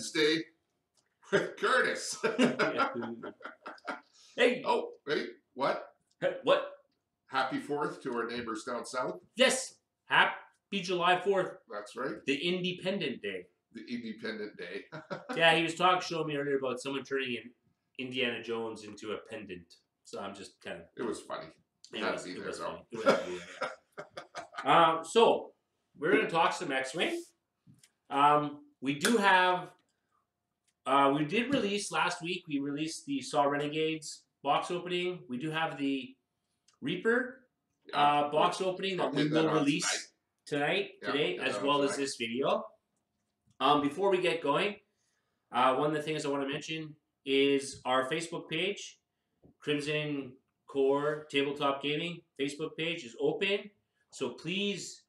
Wednesday with Curtis. Hey. Oh, wait. What? What? Happy 4th to our neighbors down south. Yes. Happy July 4th. That's right. The Independent Day. The Independent Day. Yeah, he was showing me earlier about someone turning Indiana Jones into a pendant. So I'm just kind of... It was funny. It was funny. So, we're going to talk some X-Wing. We do have... we did release last week. We released the Saw Renegades box opening. We do have the Reaper box opening that we will release today, as well as this video. Before we get going, one of the things I want to mention is our Facebook page, Crimson Core Tabletop Gaming Facebook page is open. So please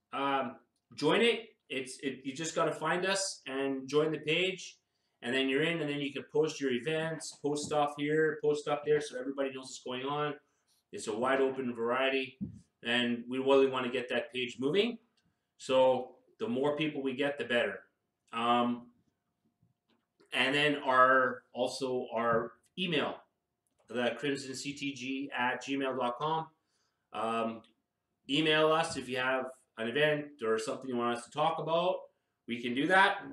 join it. You just got to find us and join the page. And then you're in, and then you can post your events, post stuff here, post stuff there, so everybody knows what's going on. It's a wide open variety, and we really want to get that page moving. So the more people we get, the better. And then our email, the crimsonctg@gmail.com. Email us if you have an event or something you want us to talk about. We can do that.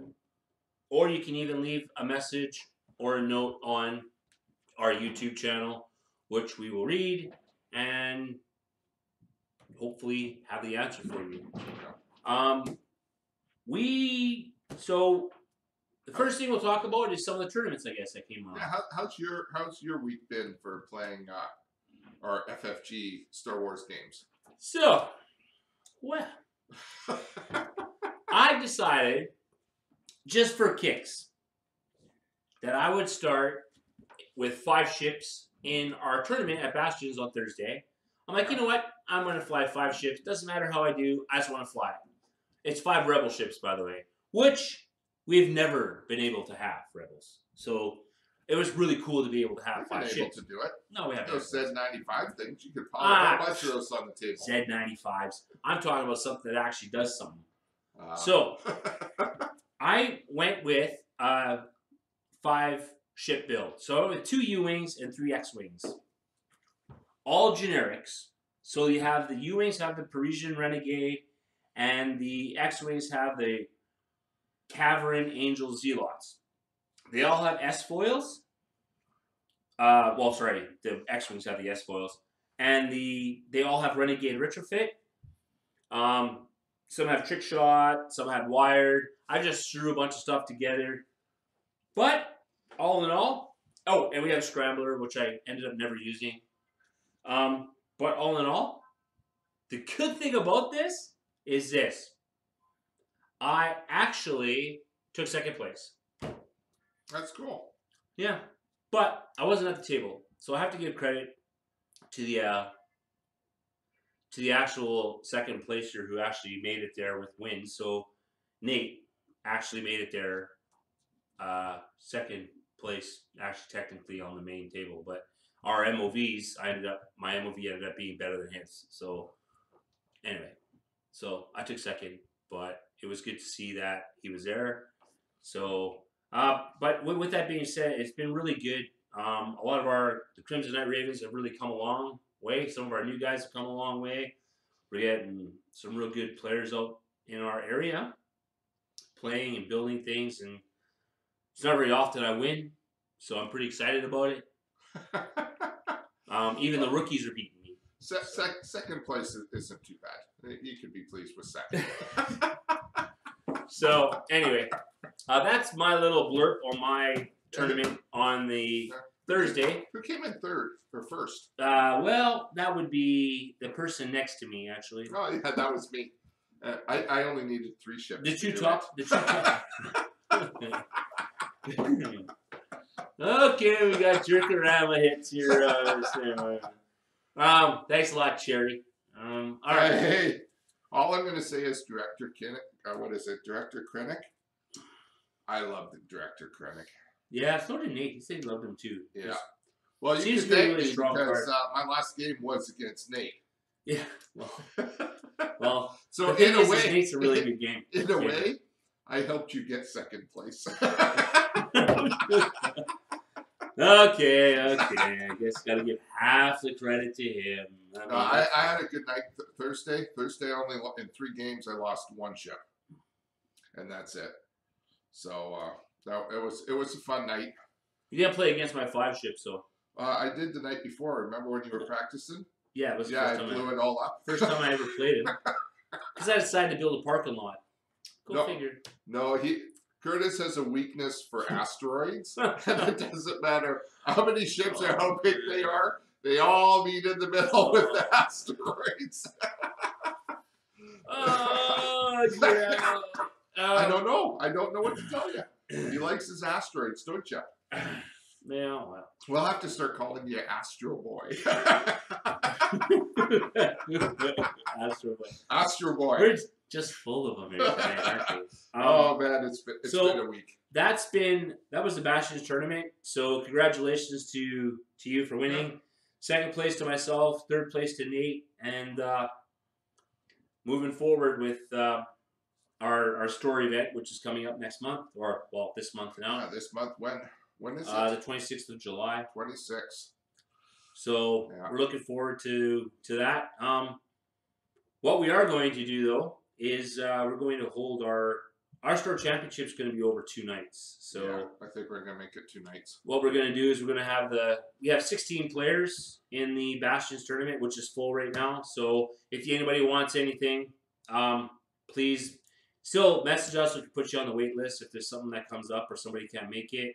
Or you can even leave a message or a note on our YouTube channel, which we will read and hopefully have the answer for you. So the first thing we'll talk about is some of the tournaments, I guess, that came on. Yeah, how's your week been for playing our FFG Star Wars games? So, well, I decided, just for kicks, that I would start with 5 ships in our tournament at Bastions on Thursday. I'm like, you know what? I'm going to fly 5 ships. Doesn't matter how I do. I just want to fly. It's 5 Rebel ships, by the way, which we've never been able to have, Rebels. So it was really cool to be able to have 5 ships. Able to do it. No, we haven't. Those Z95 things, you could pile a bunch of those on the table. Z95s. I'm talking about something that actually does something. So I went with 5 ship build. So I went with 2 U-Wings and 3 X-Wings. All generics. So you have the U-Wings have the Parisian Renegade, and the X-Wings have the Cavern Angel Zealots. They all have S-foils. Well, sorry, the X-Wings have the S-foils. And they all have Renegade Retrofit. Some have trick shot, some have wired. I just threw a bunch of stuff together. But, all in all, oh, and we have Scrambler, which I ended up never using. But all in all, the good thing about this is this. I actually took 2nd place. That's cool. Yeah, but I wasn't at the table. So I have to give credit to the actual 2nd placer who actually made it there with wins. So Nate actually made it there 2nd place, actually technically on the main table. But our MOVs, my MOV ended up being better than his. So anyway, so I took 2nd, but it was good to see that he was there. So, but with that being said, it's been really good. A lot of the Crimson Knight Ravens have really come a long way. Some of our new guys have come a long way. We're getting some real good players out in our area, playing and building things, and it's not very often I win, so I'm pretty excited about it. Even the rookies are beating me. 2nd place isn't too bad. You could be pleased with 2nd. So anyway, that's my little blurb on my tournament on the Thursday. Who came in 3rd or 1st? Well, that would be the person next to me, actually. Oh yeah, that was me. I only needed 3 ships. The two top. Okay, we got Jerkorama hits here. Thanks a lot, Cherry. All right. Hey, all I'm going to say is Director Krennic. What is it, Director Krennic? I love the Director Krennic. Yeah, so did Nate. He said he loved him too. Yeah. Well, you can thank me because my last game was against Nate. Yeah. Well, so in a way, Nate's a really good game. In a way, I helped you get second place. Okay. I guess gotta give half the credit to him. I mean, I had a good night Thursday. Thursday, only in 3 games, I lost 1 ship, and that's it. So it was a fun night. you didn't play against my 5 ship, so. I did the night before. Remember when you were practicing? Yeah, it was the Yeah, first I time blew it all up. first time I ever played it. Because I decided to build a parking lot. Go figure. No, Curtis has a weakness for asteroids, and it doesn't matter how many ships or how big they are. They all meet in the middle with the asteroids. Oh, yeah. I don't know. I don't know what to tell you. He likes his asteroids, don't you? Yeah, well. We'll have to start calling you Astro Boy. Astro Boy. Astro Boy. We're just full of them here today, aren't we? Oh man, it's been a week. That was the Bastions tournament. So congratulations to you for winning. Second place to myself, third place to Nate, and moving forward with our store event, which is coming up next month, or well, this month now. Yeah, this month. When is it? The 26th of July. 26. So we're looking forward to that. What we are going to do though is we're going to hold our store championship is going to be over 2 nights. So yeah, I think we're going to make it 2 nights. what we're going to do is we're going to have we have 16 players in the Bastions tournament, which is full right now. So if anybody wants anything, please still message us. We can put you on the wait list if there's something that comes up or somebody can't make it.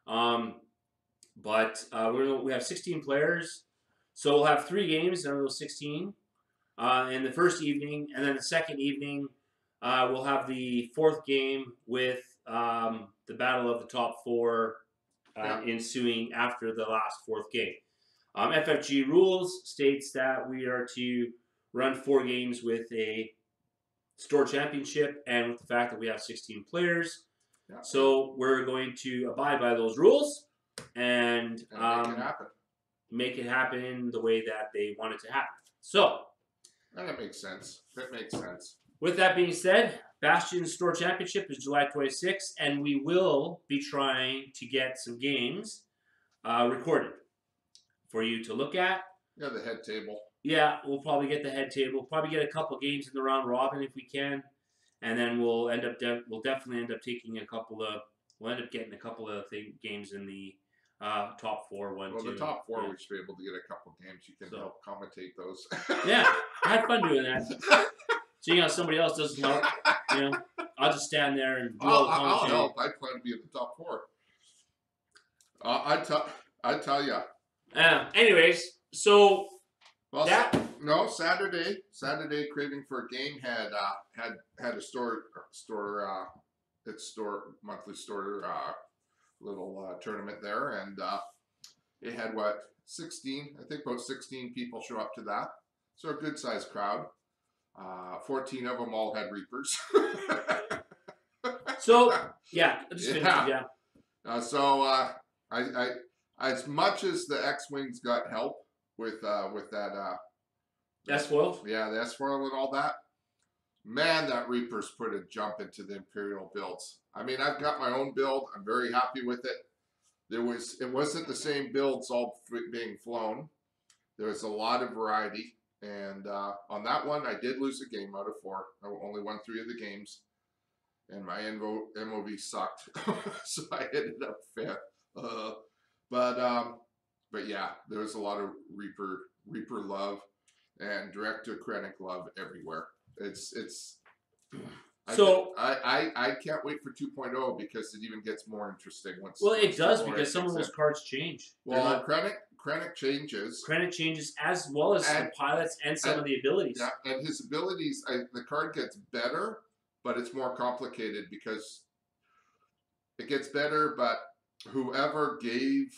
But we have 16 players, so we'll have 3 games out of those 16 in the first evening, and then the second evening we'll have the 4th game with the battle of the top 4 ensuing after the last 4th game. FFG rules states that we are to run 4 games with a store championship, and with the fact that we have 16 players. Yeah. So we're going to abide by those rules and make it happen the way that they want it to happen. So that makes sense. That makes sense. With that being said, Bastion Store Championship is July 26th, and we will be trying to get some games recorded for you to look at. Yeah, the head table. Yeah, we'll probably get the head table. We'll probably get a couple games in the round robin if we can. And then we'll definitely end up taking we'll end up getting a couple of games in the top 4, 1, 2. Well, the top 4, we should be able to get a couple games. You can help commentate those. Yeah, I had fun doing that. Seeing how somebody else doesn't help, I'll just stand there and do all the commentary. I'll help. I plan to be in the top 4. I tell you. Anyways, so Saturday, Craving for a Game had a monthly store little tournament there, and it had 16, I think about 16 people show up to that, so a good sized crowd. 14 of them all had Reapers. So I as much as the X-Wings got help with that S-foil? Yeah, the S-foil and all that. Man, that Reapers put a jump into the Imperial builds. I mean, I've got my own build. I'm very happy with it. It wasn't the same builds all being flown. There was a lot of variety. And on that one, I did lose a game out of 4. I only won 3 of the games. And my MOV sucked. So I ended up 5th. But yeah, there was a lot of Reaper love and Director Krennic love everywhere. I can't wait for 2.0 because it even gets more interesting once. Well, it does because some of those cards change. Well, Krennic changes. Krennic changes as well as the pilots and some of the abilities. Yeah, and his abilities, the card gets better, but it's more complicated because it gets better, but whoever gave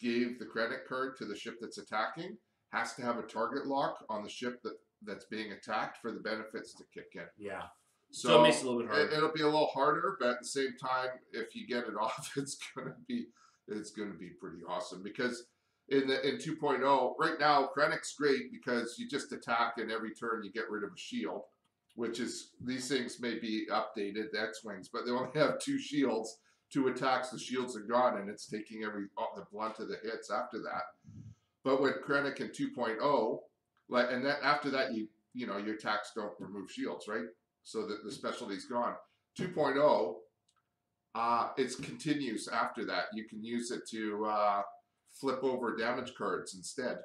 the Krennic card to the ship that's attacking has to have a target lock on the ship that's being attacked for the benefits to kick in. Yeah. So it makes it a little bit harder. It'll be a little harder, but at the same time, if you get it off, it's gonna be pretty awesome. Because in 2.0, right now, Krennic's great because you just attack and every turn you get rid of a shield. which is, these things may be updated, the X-Wings, but they only have 2 shields. 2 attacks, the shields are gone, and it's taking the blunt of the hits after that. But with Krennic in 2.0, and then after that, you know, your attacks don't remove shields, right? So the specialty's gone. 2.0, it continues after that. You can use it to flip over damage cards instead.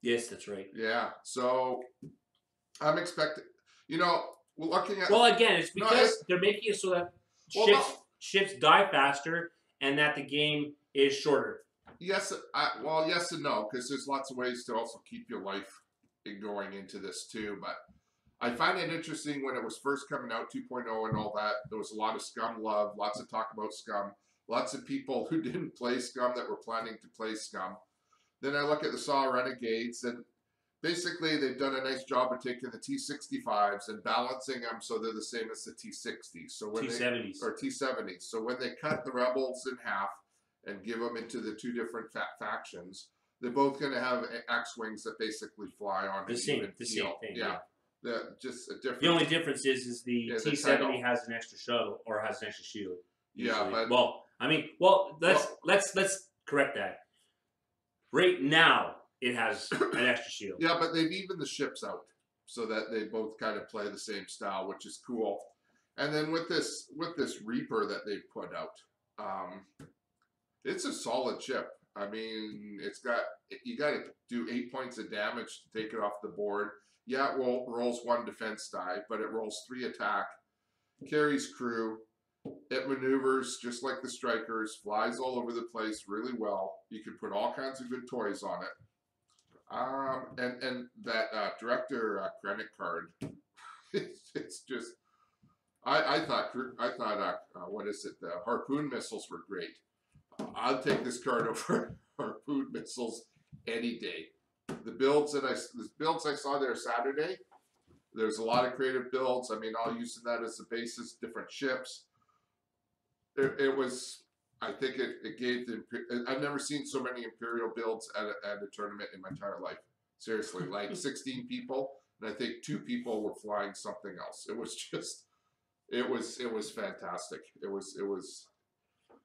Yes, that's right. Yeah, so I'm expecting, you know, we're looking at. Well, again, it's because they're making it so that ships die faster and that the game is shorter. Yes, well, yes and no, because there's lots of ways to also keep your life going into this too. But I find it interesting when it was first coming out, 2.0 and all that. There was a lot of Scum love, lots of talk about Scum, lots of people who didn't play Scum that were planning to play Scum. Then I look at the Saw Renegades, and basically they've done a nice job of taking the T65s and balancing them so they're the same as the T60s. So when T70s. or T70s. So when they cut the Rebels in half and give them into the 2 different factions, they're both going to have X-Wings that basically fly on the same thing. Yeah. Just a different. The only difference is the T70 has an extra shuttle or has an extra shield. Usually. Yeah, but well, I mean, let's correct that. Right now, it has an extra shield. Yeah, but they've evened the ships out so that they both kind of play the same style, which is cool. And then with this Reaper that they've put out, it's a solid ship. I mean, you got to do 8 points of damage to take it off the board. Yeah, it rolls 1 defense die, but it rolls 3 attack, carries crew. It maneuvers just like the Strikers, flies all over the place really well. You can put all kinds of good toys on it. And that Director Krennic card, it's just, I thought what is it? The harpoon missiles were great. I'd take this card over harpoon missiles any day. The builds I saw there Saturday, there's a lot of creative builds. I mean, I'll use that as the basis, different ships. It was, I think it gave I've never seen so many Imperial builds at a tournament in my entire life. Seriously, like 16 people, and I think 2 people were flying something else. It was just, it was fantastic. It was,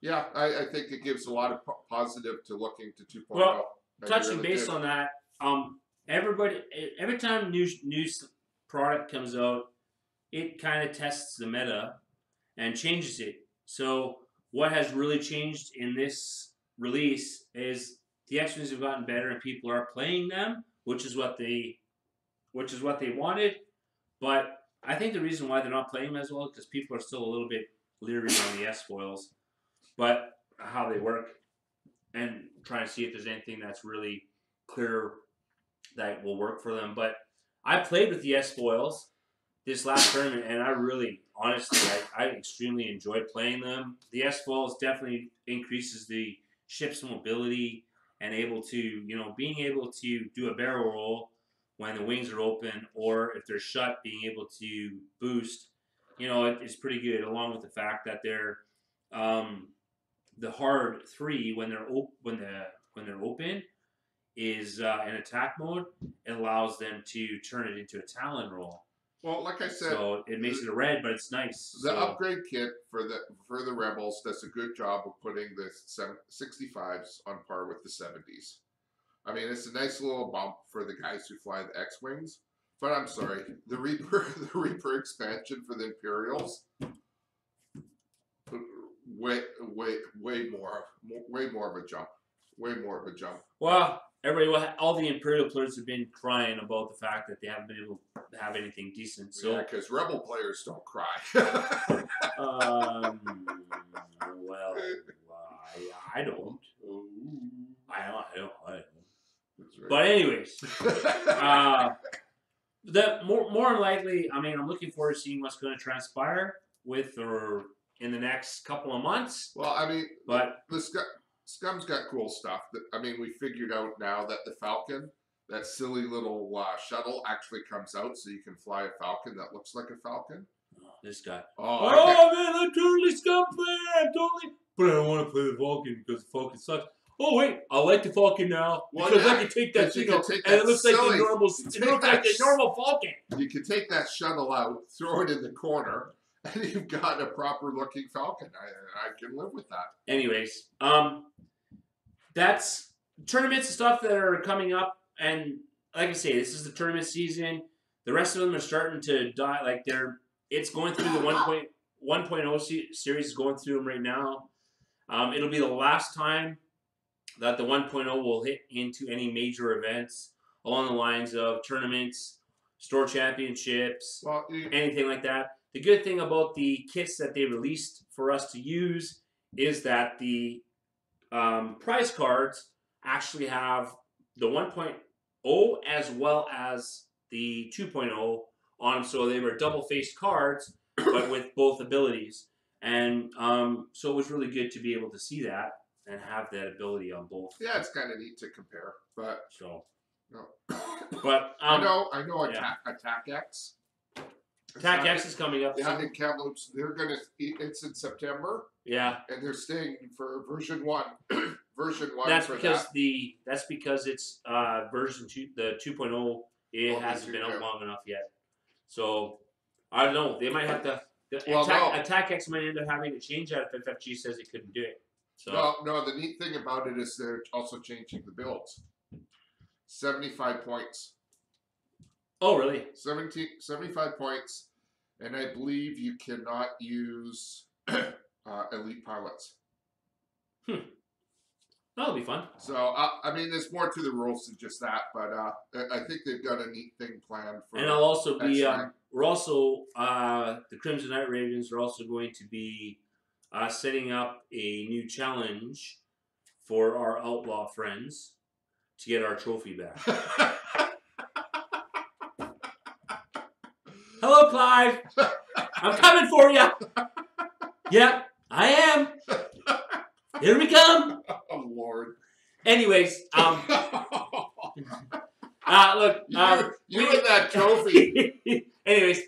yeah, I think it gives a lot of positive to looking to 2.0. Well, touching base on that, every time new product comes out, it kind of tests the meta and changes it. So what has really changed in this release is the X-Wings have gotten better and people are playing them, which is what they wanted. But I think the reason why they're not playing them as well is because people are still a little bit leery on the S-foils, but how they work and trying to see if there's anything that's really clear that will work for them. But I played with the S-foils this last tournament, and I really, honestly, I extremely enjoyed playing them. The S-foils definitely increases the ship's mobility and being able to do a barrel roll when the wings are open, or if they're shut, being able to boost. It's pretty good. Along with the fact that they're the hard 3 when they're open is in attack mode. It allows them to turn it into a Talon roll. Well, like I said, so it makes it a red, but it's nice. The upgrade kit for the Rebels does a good job of putting the 65s on par with the 70s. I mean, it's a nice little bump for the guys who fly the X-Wings. But I'm sorry, the Reaper expansion for the Imperials, way more of a jump. Way more of a jump. Well, all the Imperial players have been crying about the fact that they haven't been able to have anything decent. So, yeah, because Rebel players don't cry. I don't. I don't. That's right. But anyways, more than likely, I mean, I'm looking forward to seeing what's going to transpire in the next couple of months. Well, I mean, but Scum's got cool stuff. We figured out now that the Falcon, that silly little shuttle, actually comes out, so you can fly a Falcon that looks like a Falcon. Oh, this guy. Oh man, I'm totally Scum player. But I don't want to play the Falcon because the Falcon sucks. oh wait, I like the Falcon now because I can take that signal, and it looks like a normal. It looks like a normal Falcon. You can take that shuttle out, throw it in the corner, and you've got a proper looking Falcon. I can live with that. Anyways, that's tournaments and stuff that are coming up, and like I say, this is the tournament season. The rest of them are starting to die. Like it's going through the 1.0 series is going through them right now. It'll be the last time that the 1.0 will hit into any major events along the lines of tournaments, store championships, anything like that. The good thing about the kits that they released for us to use is that the prize cards actually have the 1.0 as well as the 2.0 on them, so they were double-faced cards, but with both abilities. And so it was really good to be able to see that and have that ability on both. Yeah, it's kind of neat to compare, but but I know Attack X. Attack X is coming up. Yeah, in Kamloops, it's in September. Yeah, and they're staying for version 1. Version 1. That's because it's version 2. The 2.0 it hasn't been out long enough yet. So I don't know. They might have to. Attack X might end up having to change that if FFG says it couldn't do it. So no. The neat thing about it is they're also changing the builds. 75 points. Oh, really? 75 points, and I believe you cannot use elite pilots. That'll be fun. So, I mean, there's more to the rules than just that, but I think they've got a neat thing planned for. And I'll also be, we're also, the Crimson Knight Ravens are also going to be setting up a new challenge for our outlaw friends to get our trophy back. Hello, Clive. I'm coming for you. Yep, I am. Here we come. Oh, Lord. Anyways, look. You and that trophy. Anyways,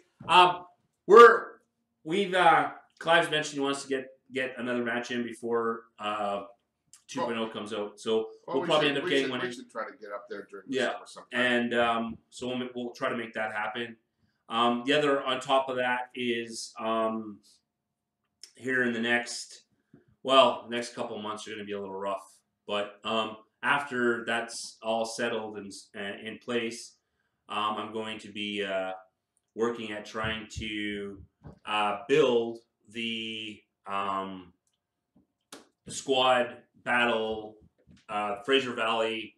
Clive's mentioned he wants to get another match in before 2.0 comes out. So we'll probably end up getting one in. We should try to get up there during the summer sometime. And so we'll try to make that happen. The other on top of that is here in the next couple of months are going to be a little rough. But after that's all settled and in place, I'm going to be working at trying to build the squad battle Fraser Valley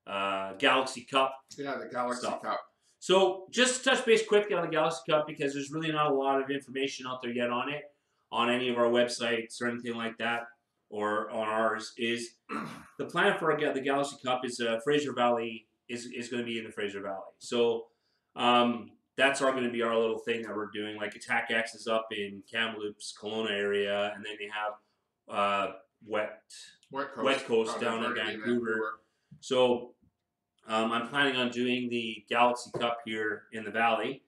Galaxy Cup. Yeah, the Galaxy Cup. So just to touch base quickly on the Galaxy Cup, because there's really not a lot of information out there yet on it, on any of our websites or anything like that, or on ours, is the plan for the Galaxy Cup is Fraser Valley is going to be in the Fraser Valley. So that's going to be our little thing that we're doing. Like Attack X is up in Kamloops, Kelowna area, and then they have Wet Coast down in Vancouver. So I'm planning on doing the Galaxy Cup here in the Valley.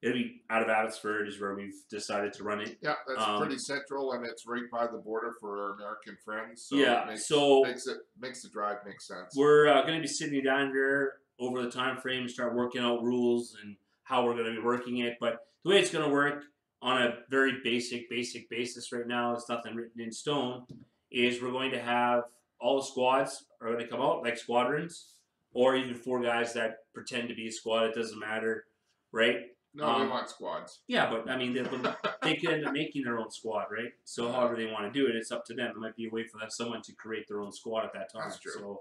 It'll be out of Abbotsford is where we've decided to run it. Yeah, that's pretty central, and it's right by the border for our American friends. So yeah, makes the drive make sense. We're going to be sitting down here over the time frame and start working out rules and how we're going to be working it. But the way it's going to work on a very basic basis right now, it's nothing written in stone, is we're going to have all the squads are going to come out like squadrons, or even 4 guys that pretend to be a squad. It doesn't matter, right? No, we want squads. Yeah, but I mean, they could end up making their own squad, right? So however they want to do it, it's up to them. It might be a way for someone to create their own squad at that time. That's true.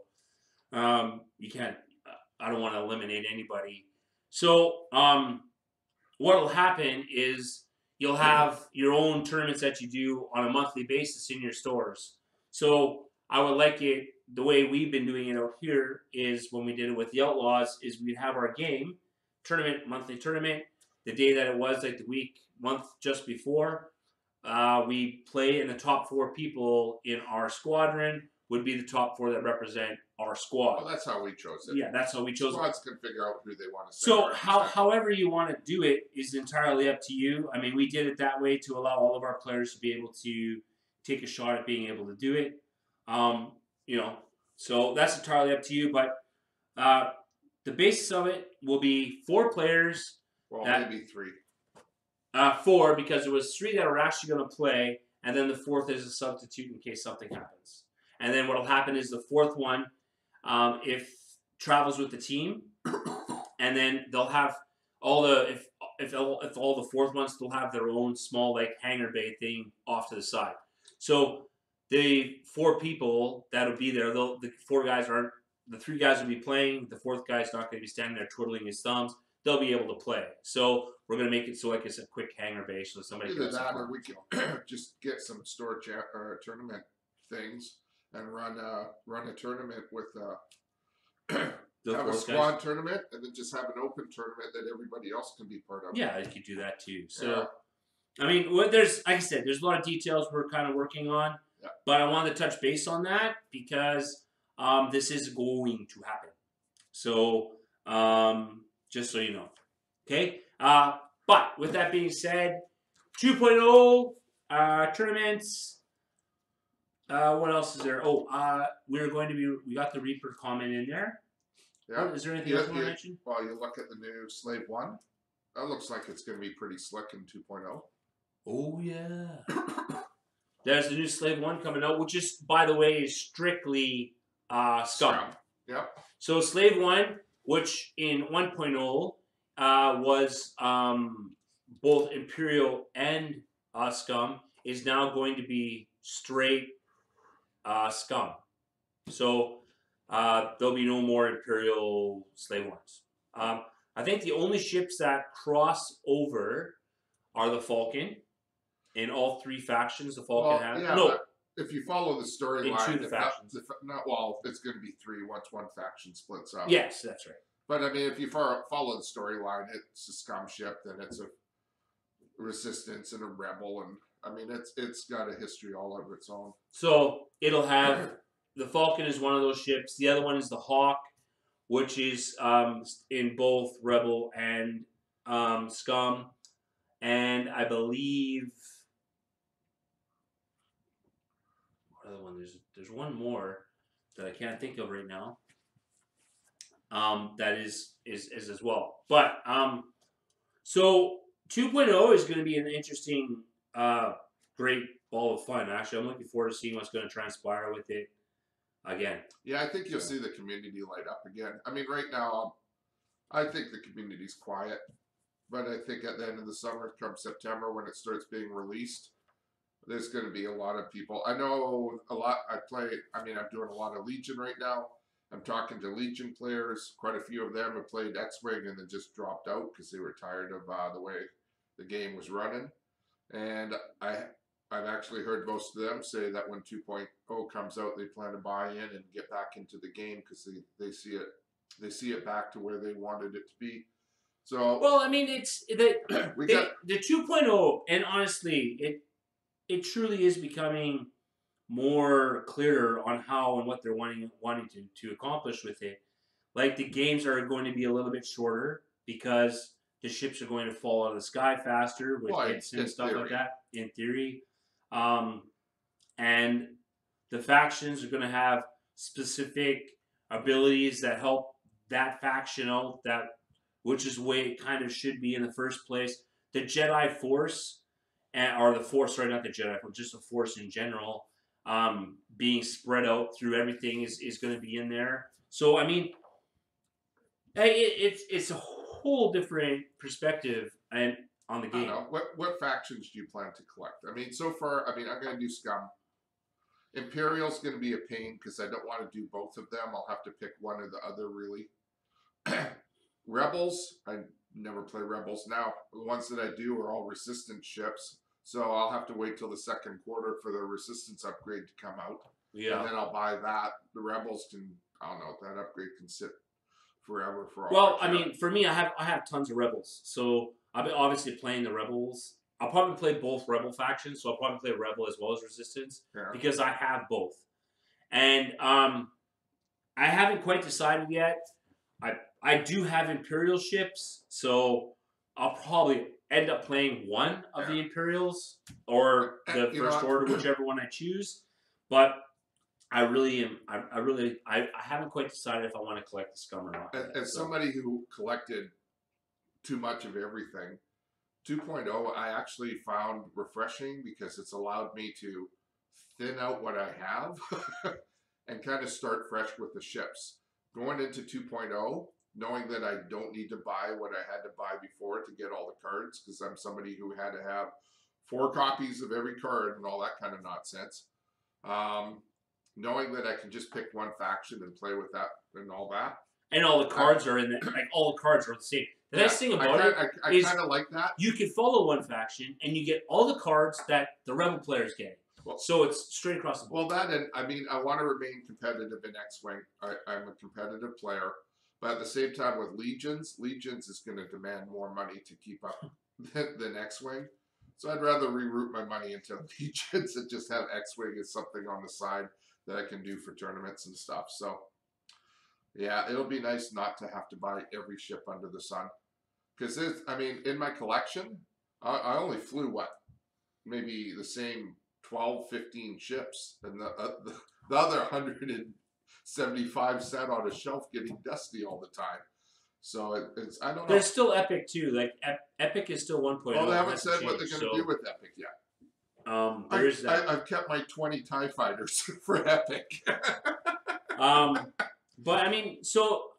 So you can't. I don't want to eliminate anybody. So what will happen is you'll have your own tournaments that you do on a monthly basis in your stores. So I would like it the way we've been doing it out here is when we did it with the Outlaws is we'd have our game tournament, monthly tournament. The day that it was, like the month just before, we play, and the top 4 people in our squadron would be the top 4 that represent our squad. Well, that's how we chose it. Yeah, that's how we chose it. Squads can figure out who they want to send. So however you want to do it is entirely up to you. I mean, we did it that way to allow all of our players to be able to take a shot at being able to do it. You know, So that's entirely up to you. But the basis of it will be 4 players. Well, maybe 3. 4 because there was 3 that were actually going to play, and then the 4th is a substitute in case something happens. And then what will happen is the 4th one, if travels with the team, and then they'll have all the if all the 4th ones will have their own small like hangar bay thing off to the side. So the 4 people that'll be there, the 4 guys aren't. The 3 guys will be playing. The 4th guy's not going to be standing there twiddling his thumbs. They'll be able to play. So we're going to make it so like it's a quick hangar bay so somebody Either can that or we can just get some storage tournament things and run a tournament with have a squad tournament and then just have an open tournament that everybody else can be part of. Yeah, you could do that too. So, I mean, there's like I said, there's a lot of details we're kind of working on, but I wanted to touch base on that because this is going to happen. So, just so you know. Okay? But with that being said, 2.0 tournaments. What else is there? Oh, we got the Reaper comment in there. Yeah. Oh, is there anything else you want to mention? Well, you look at the new Slave 1. That looks like it's going to be pretty slick in 2.0. Oh, yeah. There's the new Slave 1 coming out, which is, by the way, is strictly Scum. Yep. So Slave 1, which in 1.0 was both Imperial and Scum, is now going to be straight Scum. So there'll be no more Imperial Slave 1s. I think the only ships that cross over are the Falcon. In all 3 factions, the Falcon has... Yeah, no. If you follow the storyline, in 2 factions. It's going to be 3 once one faction splits up. Yes, that's right. But I mean, if you follow the storyline, it's a Scum ship, then it's a Resistance and a Rebel, and I mean, it's got a history all of its own. So it'll have the Falcon is one of those ships. The other one is the Hawk, which is in both Rebel and Scum, and I believe. Other one. There's one more that I can't think of right now. That is as well. But so 2.0 is going to be an interesting, great ball of fun. Actually, I'm looking forward to seeing what's going to transpire with it again. Yeah, I think you'll see the community light up again. I mean, right now, I think the community's quiet, but I think at the end of the summer, come September, when it starts being released, there's going to be a lot of people. I know a lot. I'm doing a lot of Legion right now. I'm talking to Legion players. Quite a few of them have played X-Wing and then just dropped out because they were tired of the way the game was running. And I've actually heard most of them say that when 2.0 comes out, they plan to buy in and get back into the game because they see it back to where they wanted it to be. So well, I mean, it's the 2.0, and honestly, it truly is becoming more clearer on how and what they're wanting to accomplish with it. Like the games are going to be a little bit shorter because the ships are going to fall out of the sky faster with hits and stuff like that. In theory, and the factions are going to have specific abilities that help that faction out. Which is the way it kind of should be in the first place. The Jedi Force, or the Force, sorry, not the Jedi Force, just the Force in general, being spread out through everything is going to be in there. So, I mean, it's a whole different perspective on the game. I don't know. What factions do you plan to collect? I mean, so far, I'm going to do Scum. Imperial's going to be a pain because I don't want to do both of them. I'll have to pick one or the other, really. Rebels, I never play Rebels now. The ones that I do are all Resistance ships. So I'll have to wait till the second quarter for the Resistance upgrade to come out. Yeah. And then I'll buy that. The Rebels I don't know, that upgrade can sit forever for all. Well, I mean, for me, I have tons of Rebels. So I'll be obviously playing the Rebels. I'll probably play both Rebel factions. So I'll probably play Rebel as well as Resistance. Yeah. Because I have both. And I haven't quite decided yet. I do have Imperial ships, so I'll probably end up playing one of the Imperials or the First Order, whichever one I choose. But I really am. I haven't quite decided if I want to collect the scum or not. As somebody who collected too much of everything, 2.0 I actually found refreshing because it's allowed me to thin out what I have and kind of start fresh with the ships. Going into 2.0, knowing that I don't need to buy what I had to buy before to get all the cards, because I'm somebody who had to have 4 copies of every card and all that kind of nonsense. Knowing that I can just pick one faction and play with that and all that. And all the cards are in the all the cards are the same. The nice thing about it I kind of like that. You can follow one faction and you get all the cards that the rebel players get. Well, so it's straight across the board. Well, that and I mean I want to remain competitive in X-Wing. I'm a competitive player, but at the same time with Legions is going to demand more money to keep up than X-Wing. So I'd rather reroute my money into Legions and just have X-Wing as something on the side that I can do for tournaments and stuff. So yeah, it'll be nice not to have to buy every ship under the sun. Because I mean, in my collection, I only flew maybe the same 12, 15 ships, and the other 175 sat on a shelf getting dusty all the time. So it's I don't know. There's still Epic too. Like Epic is still 1.0. Well, they haven't said what they're going to do with Epic yet. There's that. I've kept my 20 TIE fighters for Epic. But I mean, so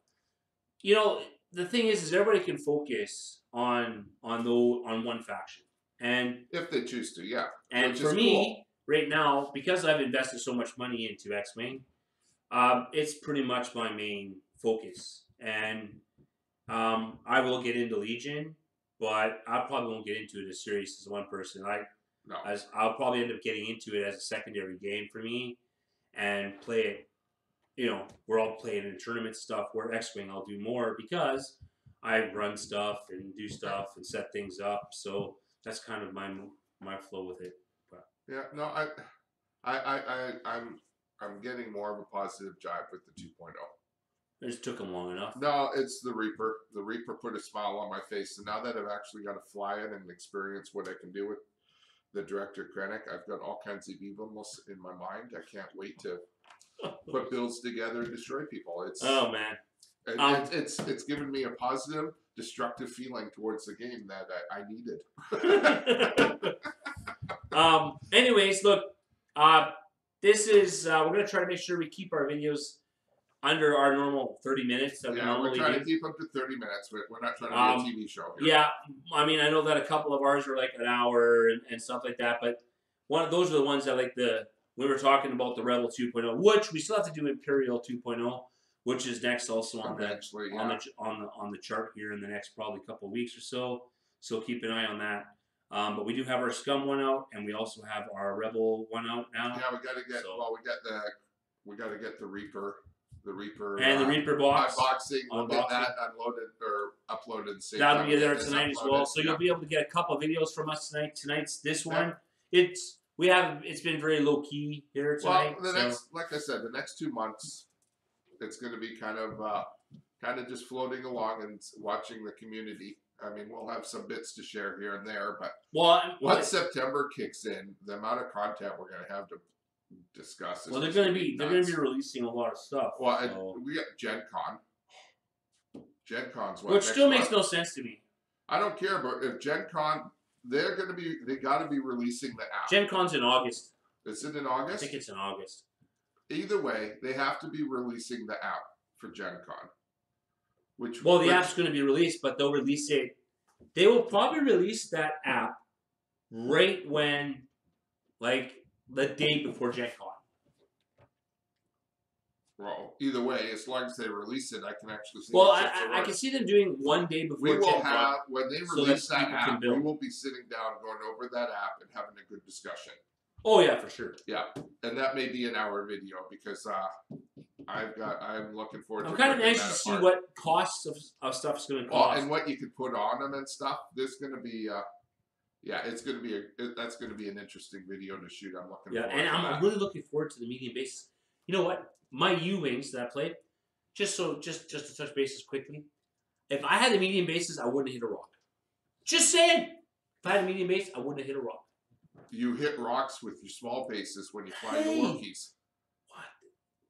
you know, the thing is everybody can focus on one faction, and if they choose to, yeah. And for me, right now, because I've invested so much money into X-Wing, it's pretty much my main focus, and I will get into Legion, but I probably won't get into it as serious as one person. I'll probably end up getting into it as a secondary game for me, and play it. You know, we're all playing in tournament stuff. Where X-Wing, I'll do more because I run stuff and do stuff and set things up. So that's kind of my flow with it. But. Yeah, no, I'm getting more of a positive jive with the 2.0. It just took them long enough. No, it's the Reaper. The Reaper put a smile on my face, and now that I've actually got to fly it and experience what I can do with the Director Krennic, I've got all kinds of evilness in my mind. I can't wait to put builds together and destroy people. Oh man, it's given me a positive, destructive feeling towards the game that I needed. Anyways, look, this is we're gonna try to make sure we keep our videos under our normal 30 minutes that we normally do. We're trying to keep them to 30 minutes. We're not trying to be a TV show here. Yeah, I mean, I know that a couple of ours are like an hour and stuff like that, but those are the ones that we were talking about the Rebel 2.0, which we still have to do Imperial 2.0, which is next also on the chart here in the next probably couple of weeks or so. So keep an eye on that. But we do have our Scum one out, and we also have our Rebel one out now. Yeah, we got to get we got to get the Reaper. The Reaper box. Unboxing. We'll get that unloaded or uploaded. That'll be there tonight as well. So you'll be able to get a couple of videos from us tonight. Tonight's this one. It's been very low key here tonight. Well, like I said, the next 2 months, it's going to be kind of just floating along and watching the community. I mean, we'll have some bits to share here and there, but once September kicks in, the amount of content we're going to have to discuss. They're going to be releasing a lot of stuff. Well, we got Gen Con. Gen Con's which still makes no sense to me. I don't care, but if Gen Con, they got to be releasing the app. Gen Con's in August. Is it in August? I think it's in August. Either way, they have to be releasing the app for Gen Con. The app's going to be released, but they'll release it. They will probably release that app right when, the day before Gen Con. Well, either way, as long as they release it, I can actually see. Well, I can see them doing one day before. We will have when they release that app. We will be sitting down, going over that app, and having a good discussion. Oh yeah, for sure. Yeah, and that may be an hour video because I'm looking forward. I'm kind of anxious to see what costs of stuff is going to cost, and what you can put on them and stuff. There's going to be. It's going to be that's going to be an interesting video to shoot. I'm looking. Yeah, and I'm really looking forward to the medium bases. You know what? My U-wings that I played, just to touch bases quickly. If I had the medium bases, I wouldn't hit a rock. Just saying. If I had a medium base, I wouldn't have hit a rock. You hit rocks with your small bases when you fly your Wookiees. What?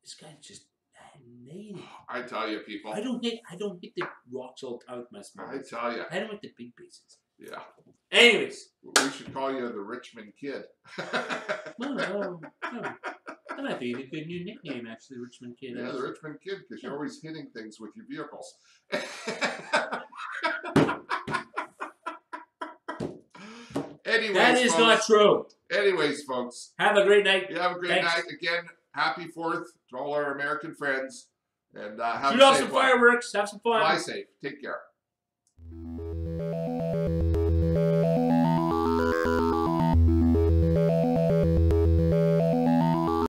This guy's just nailed. I tell you, people. I don't hit the rocks all the time with my small I bases. tell you. I don't hit the big bases. Yeah. Anyways. We should call you the Richmond Kid. Oh. That might be a good new nickname, actually, Richmond Kid. Yeah, the Richmond Kid, because you're always hitting things with your vehicles. Anyways, that is folks, not true. Anyways, folks. Have a great night. You have a great night. Again, happy 4th to all our American friends. And have Shoot off some fireworks. Have some fun. Fly safe. Take care.